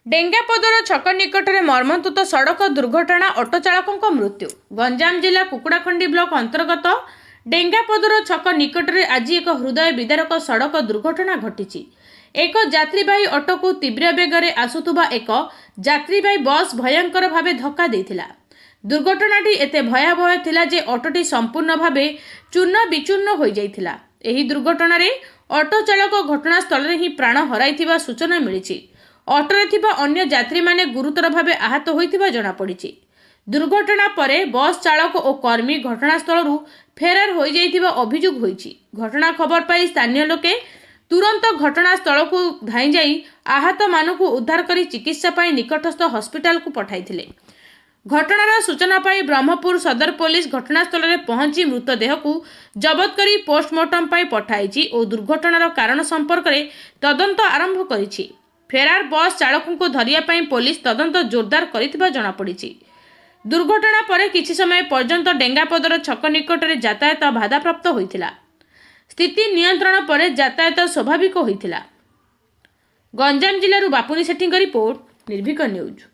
डेंगापदर छक निकट में मर्मन्तुत सड़क दुर्घटना ऑटो चालकों मृत्यु। गंजाम जिला कुकुड़ाखंडी ब्लॉक अंतर्गत डेंगापदर छक निकट में आज एक हृदय विदारक सड़क दुर्घटना घटी। एक यात्रीवाही ऑटो को तीव्र बेगर आसुवा एक यात्रीवाही बस भयंकर भाव धक्का देथिला। दुर्घटनाटी एते भयावह थिला जे ऑटोटी संपूर्ण भाव चूर्ण विचूर्ण हो जाइथिला। एही दुर्घटना रे ऑटो चालक घटनास्थल ही प्राण हराइथिबा सूचना मिली। ऑटोरे थिबा अन्य यात्री माने गुरुतर भावे आहत होइथिबा जणा पड़िछि। दुर्घटना परे बस चालक और कर्मी घटनास्थल फेरार हो जाइथिबा अभियोग होइछि। घटना खबर पाई स्थानीय लोके तुरंत घटनास्थल को धाई जाई आहत मानकु उद्धार करी चिकित्सा पाई निकटस्थ हॉस्पिटल को पठाइथिले। घटनार सूचना पाई ब्रह्मपुर सदर पुलिस घटनास्थल में पहुंची मृतदेह को जबत करी पोस्टमार्टम पाई पठाइछि और दुर्घटनार कारण संपर्क में तदंत आरंभ करिछि। फेरार बस चालकों को धरिया पाई पुलिस तदंत जोरदार करिथिबा जणा पड़िछि। दुर्घटना परे किछि समय पर्यंत डेंगापदर छक निकट में यातायात बाधाप्राप्त होइथिला। स्थिति नियंत्रण परे यातायात स्वाभाविक होइथिला। गंजाम जिल्लारू बापुनी सेठीଙ୍କ रिपोर्ट निर्भीक न्यूज।